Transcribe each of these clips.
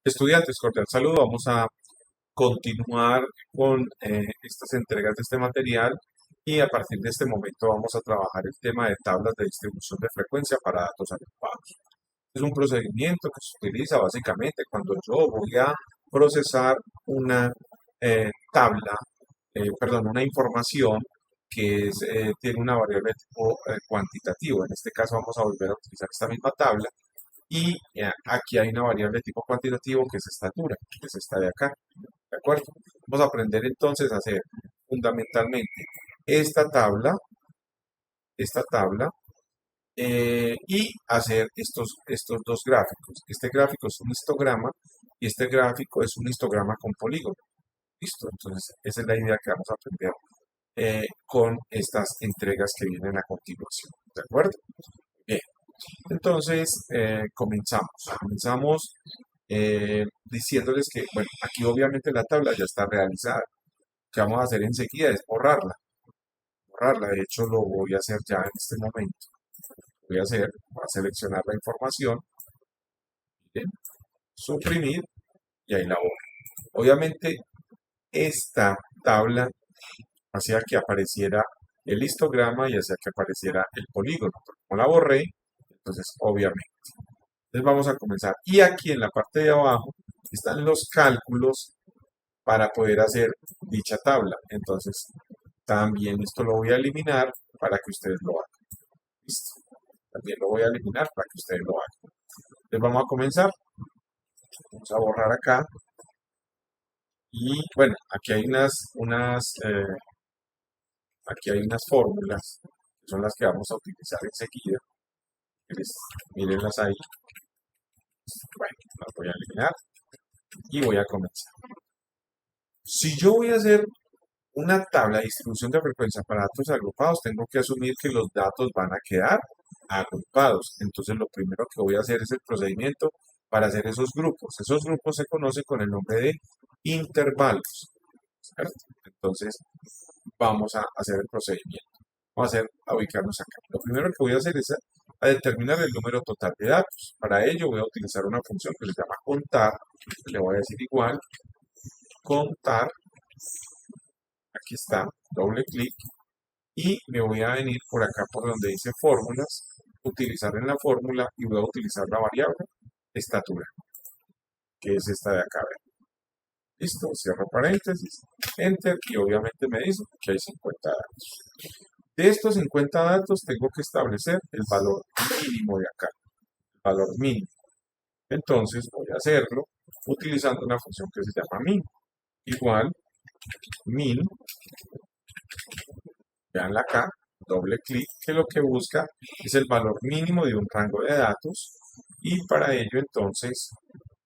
Estudiantes, cordial saludo. Vamos a continuar con estas entregas de este material y a partir de este momento vamos a trabajar el tema de tablas de distribución de frecuencia para datos agrupados. Es un procedimiento que se utiliza básicamente cuando yo voy a procesar una tabla, perdón, una información que tiene una variable de tipo cuantitativo. En este caso vamos a volver a utilizar esta misma tabla y aquí hay una variable de tipo cuantitativo que es estatura, que es esta de acá. ¿De acuerdo? Vamos a aprender entonces a hacer fundamentalmente esta tabla y hacer estos dos gráficos. Este gráfico es un histograma y este gráfico es un histograma con polígono. Listo, entonces esa es la idea que vamos a aprender con estas entregas que vienen a continuación. ¿De acuerdo? Bien, entonces comenzamos diciéndoles que, bueno, aquí obviamente la tabla ya está realizada. Lo que vamos a hacer enseguida es borrarla. De hecho, lo voy a hacer ya en este momento. Voy a seleccionar la información, miren, suprimir y ahí la borro. Obviamente, esta tabla hacía que apareciera el histograma y hacía que apareciera el polígono. Pero como la borré, entonces obviamente. Entonces vamos a comenzar. Y aquí en la parte de abajo están los cálculos para poder hacer dicha tabla. Entonces también esto lo voy a eliminar para que ustedes lo hagan. Listo. También lo voy a eliminar para que ustedes lo hagan. Entonces vamos a comenzar. Vamos a borrar acá. Y bueno, aquí hay unas fórmulas que son las que vamos a utilizar enseguida. Mírenlas ahí. Bueno, las voy a eliminar y voy a comenzar. Si yo voy a hacer una tabla de distribución de frecuencia para datos agrupados, tengo que asumir que los datos van a quedar agrupados. Entonces, lo primero que voy a hacer es el procedimiento para hacer esos grupos. Esos grupos se conocen con el nombre de intervalos, ¿cierto? Entonces, vamos a hacer el procedimiento. A ubicarnos acá. Lo primero que voy a hacer es a determinar el número total de datos. Para ello voy a utilizar una función que se llama contar. Le voy a decir igual, contar. Aquí está, doble clic. Y me voy a venir por acá por donde dice fórmulas, utilizar en la fórmula y voy a utilizar la variable estatura, que es esta de acá. ¿Ven? Listo, cierro paréntesis, enter y obviamente me dice que hay 50 datos. De estos 50 datos tengo que establecer el valor mínimo de acá, el valor mínimo. Entonces voy a hacerlo utilizando una función que se llama min, igual min, veanla acá, doble clic, que lo que busca es el valor mínimo de un rango de datos y para ello entonces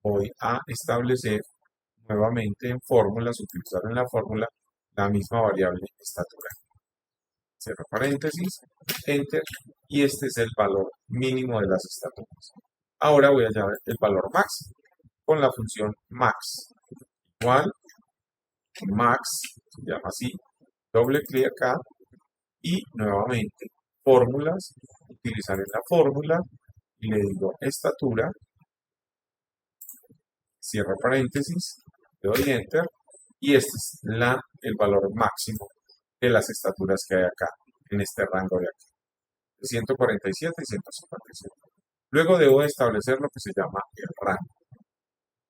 voy a establecer nuevamente en fórmulas, utilizar en la fórmula la misma variable estatura. Cierro paréntesis, enter, y este es el valor mínimo de las estaturas. Ahora voy a hallar el valor máximo con la función max, igual max, se llama así, doble clic acá, y nuevamente fórmulas, utilizar en la fórmula, y le digo estatura, cierro paréntesis, le doy enter, y este es el valor máximo de las estaturas que hay acá, en este rango de aquí, de 147 y 157. Luego debo establecer lo que se llama el rango.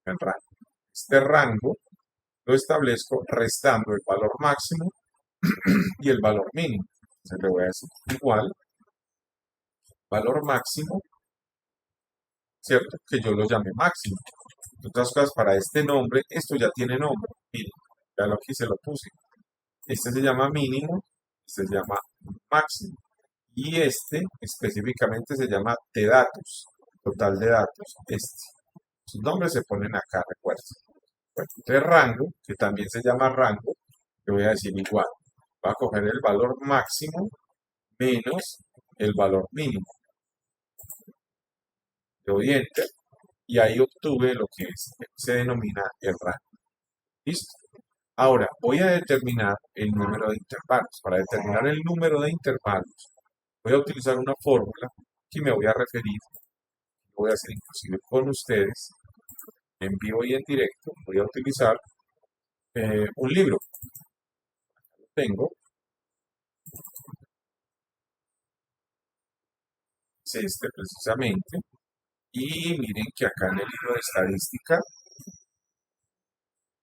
El rango. Este rango lo establezco restando el valor máximo y el valor mínimo. Entonces le voy a decir igual, valor máximo, ¿cierto? Que yo lo llame máximo. En otras cosas, para este nombre, esto ya tiene nombre. Miren, ya lo aquí se lo puse. Este se llama mínimo, este se llama máximo. Y este específicamente se llama T-datos, total de datos. Sus nombres se ponen acá, recuerden. Bueno, entonces rango, que también se llama rango, le voy a decir igual. Voy a coger el valor máximo menos el valor mínimo. Le doy enter y ahí obtuve lo que se denomina el rango. ¿Listo? Ahora voy a determinar el número de intervalos. Para determinar el número de intervalos voy a utilizar una fórmula que me voy a referir, lo voy a hacer inclusive con ustedes, en vivo y en directo, voy a utilizar un libro. Lo tengo, es este precisamente, y miren que acá en el libro de estadística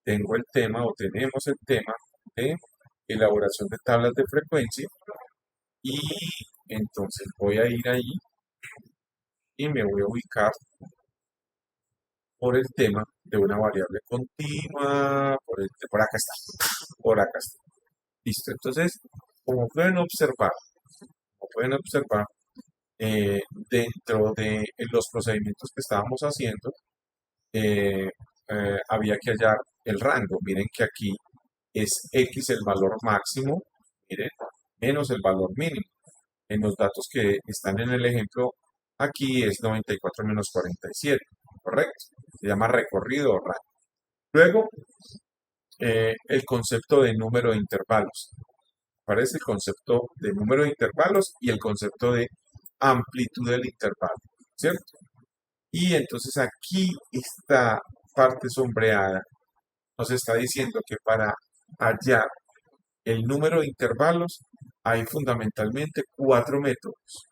tengo el tema o tenemos el tema de elaboración de tablas de frecuencia y entonces voy a ir ahí y me voy a ubicar por el tema de una variable continua, por acá está, por acá está. Listo, entonces, como pueden observar, dentro de los procedimientos que estábamos haciendo, eh, había que hallar el rango. Miren que aquí es X el valor máximo, miren, menos el valor mínimo. En los datos que están en el ejemplo, aquí es 94 menos 47, ¿correcto? Se llama recorrido o rango. Luego, el concepto de número de intervalos. Aparece el concepto de número de intervalos y el concepto de amplitud del intervalo, ¿cierto? Y entonces aquí esta parte sombreada nos está diciendo que para hallar el número de intervalos hay fundamentalmente 4 métodos.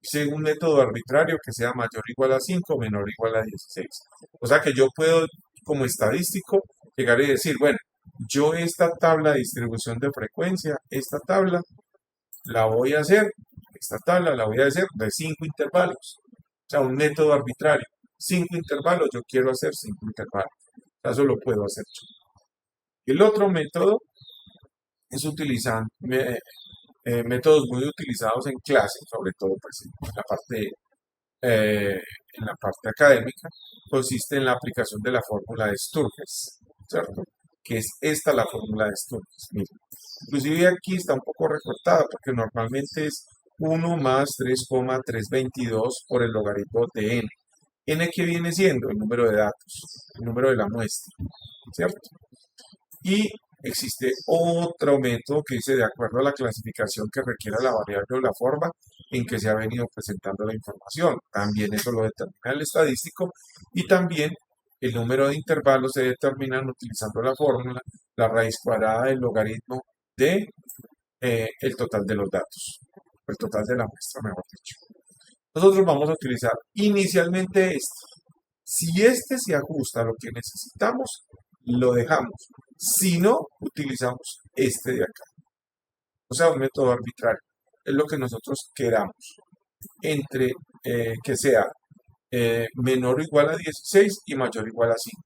Según un método arbitrario que sea mayor o igual a 5 o menor o igual a 16. O sea que yo puedo, como estadístico, llegar y decir, bueno, yo esta tabla de distribución de frecuencia, esta tabla la voy a hacer, esta tabla la voy a hacer de 5 intervalos. O sea, un método arbitrario. 5 intervalos, yo quiero hacer 5 intervalos. O sea, eso lo puedo hacer yo. El otro método es utilizar métodos muy utilizados en clase, sobre todo pues, en la parte académica, consiste en la aplicación de la fórmula de Sturges, ¿cierto? Que es esta la fórmula de Sturges. Miren. Inclusive aquí está un poco recortada porque normalmente es 1 más 3,322 por el logaritmo de n. N que viene siendo el número de datos, el número de la muestra, ¿cierto? Y existe otro método que dice de acuerdo a la clasificación que requiera la variable o la forma en que se ha venido presentando la información. También eso lo determina el estadístico y también el número de intervalos se determinan utilizando la fórmula, la raíz cuadrada del logaritmo de el total de los datos, el total de la muestra, mejor dicho. Nosotros vamos a utilizar inicialmente este. Si este se ajusta a lo que necesitamos, lo dejamos. Si no, utilizamos este de acá. O sea, un método arbitrario. Es lo que nosotros queramos. Entre que sea menor o igual a 16 y mayor o igual a 5.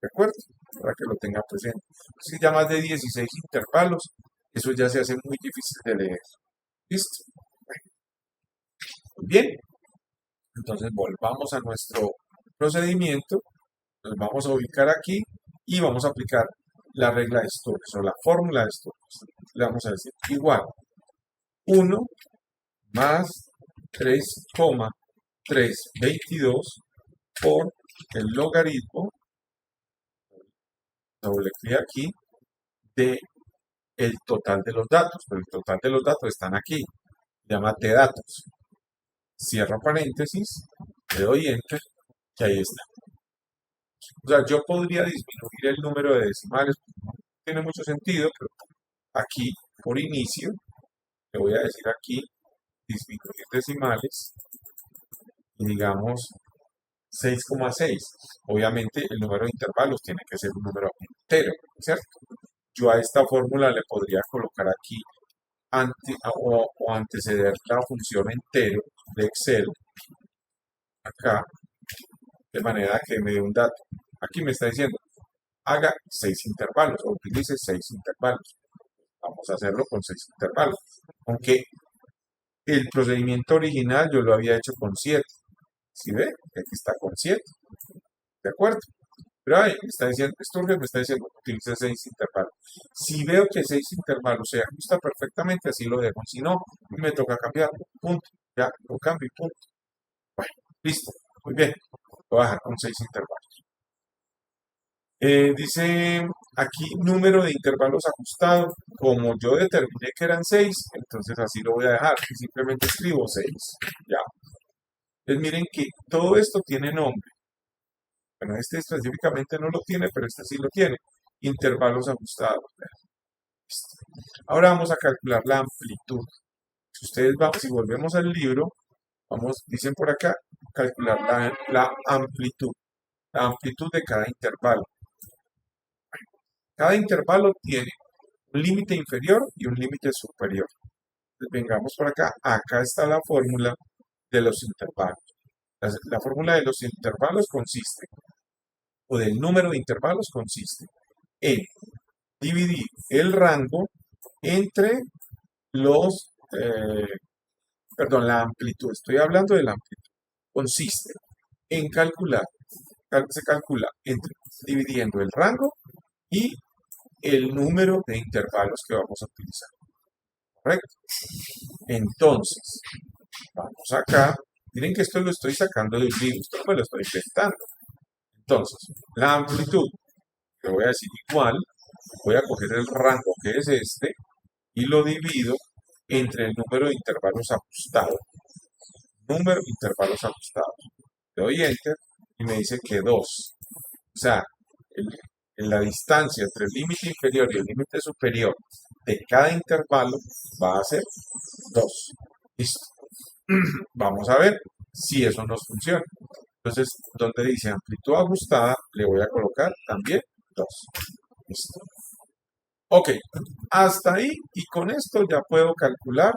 ¿De acuerdo? Para que lo tenga presente. Si ya más de 16 intervalos, eso ya se hace muy difícil de leer. ¿Listo? Muy bien. Entonces volvamos a nuestro procedimiento. Nos vamos a ubicar aquí y vamos a aplicar la regla de Sturges o la fórmula de Sturges. Le vamos a decir igual 1 más 3,322 por el logaritmo, doble clic aquí, de el total de los datos. Pero el total de los datos están aquí. Llámate datos. Cierro paréntesis, le doy enter y ahí está. O sea, yo podría disminuir el número de decimales, no tiene mucho sentido, pero aquí, por inicio, le voy a decir aquí, disminuir decimales, y digamos 6,6. Obviamente, el número de intervalos tiene que ser un número entero, ¿cierto? Yo a esta fórmula le podría colocar aquí o anteceder la función entero de Excel, acá, de manera que me dé un dato. Aquí me está diciendo, haga 6 intervalos o utilice 6 intervalos. Vamos a hacerlo con 6 intervalos. Aunque el procedimiento original yo lo había hecho con 7. ¿Sí ve? Aquí está con 7. ¿De acuerdo? Pero ahí me está diciendo, Sturges me está diciendo, utilice 6 intervalos. Si veo que 6 intervalos se ajusta perfectamente, así lo dejo. Si no, me toca cambiarlo. Punto. Ya, lo cambio y punto. Bueno, listo. Muy bien. Voy a dejar con 6 intervalos. Dice aquí número de intervalos ajustado. Como yo determiné que eran 6, entonces así lo voy a dejar. Y simplemente escribo 6. Ya. Entonces miren que todo esto tiene nombre. Bueno, este específicamente no lo tiene, pero este sí lo tiene. Intervalos ajustados. Listo. Ahora vamos a calcular la amplitud. Si ustedes van, si volvemos al libro, vamos, dicen por acá, calcular la amplitud. La amplitud de cada intervalo. Cada intervalo tiene un límite inferior y un límite superior. Entonces, vengamos por acá. Acá está la fórmula de los intervalos. La fórmula de los intervalos consiste, o del número de intervalos consiste en dividir el rango entre la amplitud. Estoy hablando de la amplitud. Consiste en se calcula dividiendo el rango y el número de intervalos que vamos a utilizar. ¿Correcto? Entonces, vamos acá. Miren que esto lo estoy sacando de un libro, esto no me lo estoy inventando. Entonces, la amplitud, le voy a decir igual, voy a coger el rango que es este y lo divido entre el número de intervalos ajustados. Número de intervalos ajustados. Le doy Enter y me dice que 2. O sea, en la distancia entre el límite inferior y el límite superior de cada intervalo va a ser 2. Listo. Vamos a ver si eso nos funciona. Entonces, donde dice amplitud ajustada, le voy a colocar también 2. Listo. Ok, hasta ahí y con esto ya puedo calcular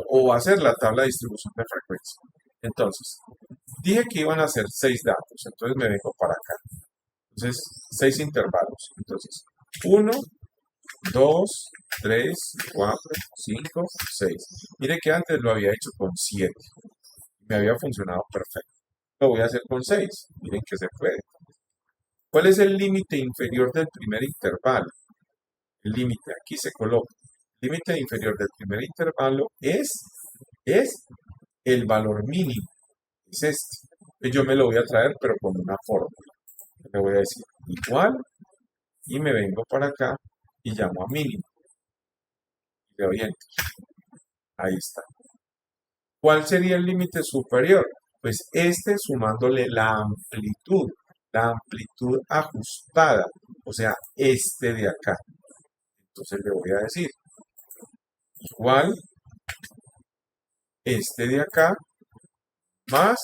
o hacer la tabla de distribución de frecuencia. Entonces, dije que iban a ser 6 datos, entonces me vengo para acá. Entonces, 6 intervalos. Entonces, 1, 2, 3, 4, 5, 6. Mire que antes lo había hecho con 7. Me había funcionado perfecto. Lo voy a hacer con 6. Miren que se puede. ¿Cuál es el límite inferior del primer intervalo? El límite, aquí se coloca. El límite inferior del primer intervalo es el valor mínimo. Es este. Yo me lo voy a traer, pero con una fórmula. Le voy a decir igual y me vengo para acá y llamo a mínimo. Le doy Enter. Ahí está. ¿Cuál sería el límite superior? Pues este sumándole la amplitud ajustada, o sea, este de acá. Entonces le voy a decir igual este de acá más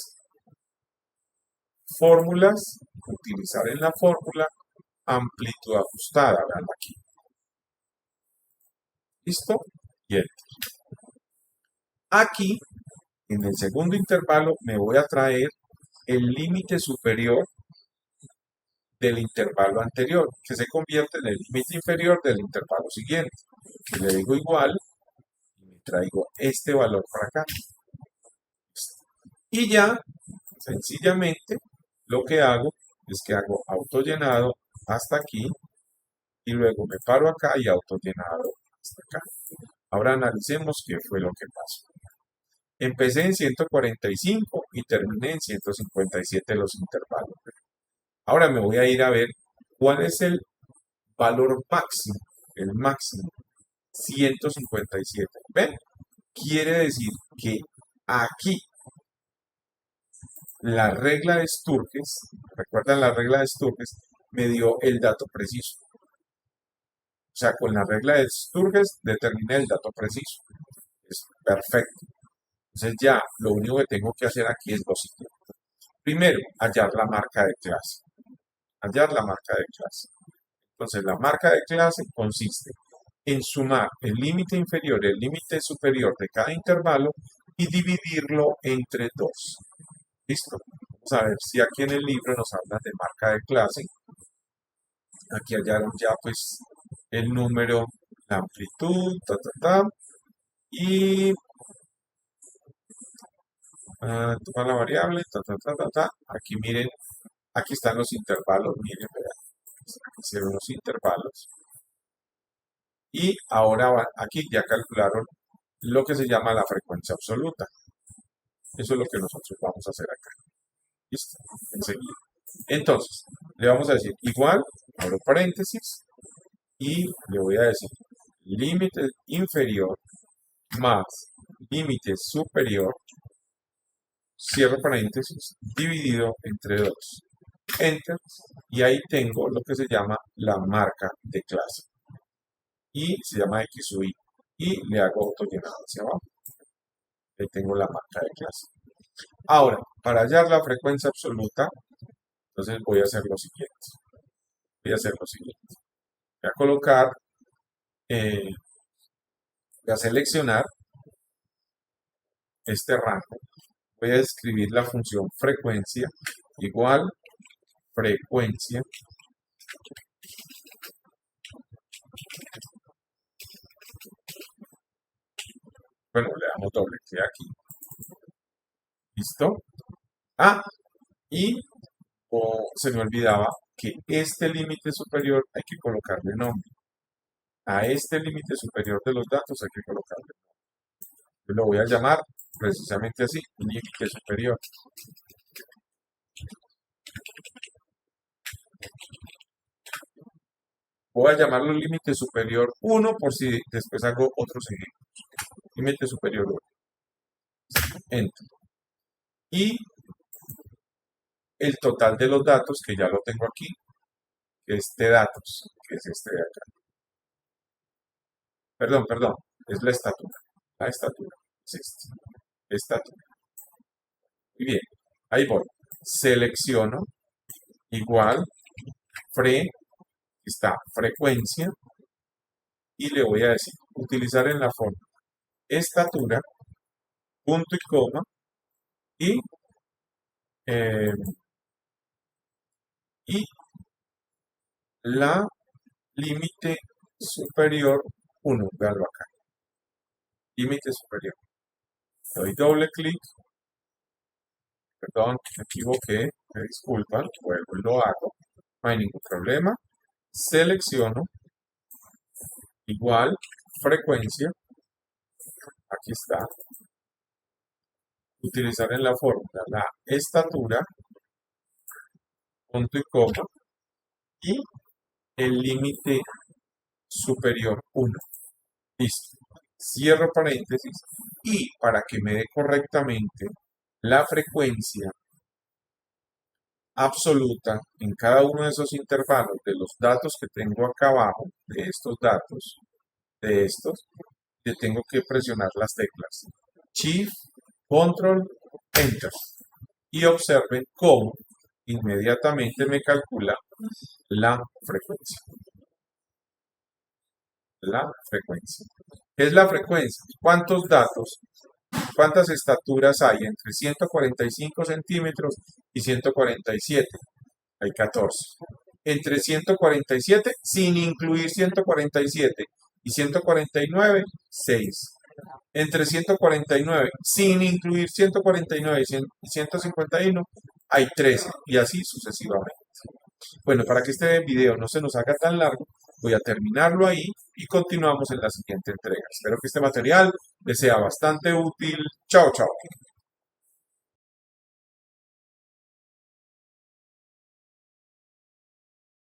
fórmulas, utilizar en la fórmula amplitud ajustada, vean aquí. ¿Listo? Y Enter. Aquí, en el segundo intervalo, me voy a traer el límite superior del intervalo anterior, que se convierte en el límite inferior del intervalo siguiente. Y le digo igual, y me traigo este valor para acá. Y ya, sencillamente, lo que hago es que hago autollenado hasta aquí, y luego me paro acá y autollenado hasta acá. Ahora analicemos qué fue lo que pasó. Empecé en 145 y terminé en 157 los intervalos. Ahora me voy a ir a ver cuál es el valor máximo, el máximo, 157. ¿Ven? Quiere decir que aquí la regla de Sturges, ¿recuerdan la regla de Sturges? Me dio el dato preciso. O sea, con la regla de Sturges determiné el dato preciso. Es perfecto. Entonces ya lo único que tengo que hacer aquí es lo siguiente. Primero, hallar la marca de clase. Hallar la marca de clase. Entonces la marca de clase consiste en sumar el límite inferior y el límite superior de cada intervalo y dividirlo entre 2. ¿Listo? Vamos a ver si aquí en el libro nos hablan de marca de clase. Aquí hallaron ya pues el número, la amplitud, y toma la variable, Aquí miren, aquí están los intervalos, miren, aquí hicieron los intervalos. Y ahora aquí ya calcularon lo que se llama la frecuencia absoluta. Eso es lo que nosotros vamos a hacer acá. ¿Listo? Enseguida. Entonces, le vamos a decir igual, abro paréntesis, y le voy a decir límite inferior más límite superior cierro paréntesis, dividido entre 2. Enter, y ahí tengo lo que se llama la marca de clase. Y se llama X sub I. Y le hago autollenado hacia abajo. Ahí tengo la marca de clase. Ahora, para hallar la frecuencia absoluta, entonces voy a hacer lo siguiente. Voy a colocar, voy a seleccionar este rango. Voy a escribir la función frecuencia igual frecuencia bueno, le damos doble clic aquí. ¿Listo? Y se me olvidaba que este límite superior hay que colocarle nombre. A este límite superior de los datos hay que colocarle nombre. Yo lo voy a llamar precisamente así, límite superior. Voy a llamarlo límite superior 1 por si después hago otros ejemplos. Límite superior 1. Enter. Y el total de los datos, que ya lo tengo aquí, este datos, que es este de acá. Perdón, es la estatura. La estatura es este. Estatura. Y bien, ahí voy. Selecciono igual está frecuencia y le voy a decir utilizar en la forma estatura, punto y coma y la límite superior 1, véanlo acá, límite superior. Doy doble clic, perdón, me equivoqué, me disculpan, vuelvo y lo hago, no hay ningún problema. Selecciono igual frecuencia, aquí está, utilizar en la fórmula la estatura, punto y coma, y el límite superior 1. Listo. Cierro paréntesis y para que me dé correctamente la frecuencia absoluta en cada uno de esos intervalos de los datos que tengo acá abajo, de estos datos, le tengo que presionar las teclas Shift, Control, Enter. Y observen cómo inmediatamente me calcula la frecuencia. ¿Qué es la frecuencia? ¿Cuántos datos, cuántas estaturas hay entre 145 centímetros y 147? Hay 14. Entre 147, sin incluir 147 y 149, 6. Entre 149, sin incluir 149 y 151, hay 13. Y así sucesivamente. Bueno, para que este video no se nos haga tan largo, voy a terminarlo ahí y continuamos en la siguiente entrega. Espero que este material les sea bastante útil. Chao, chao.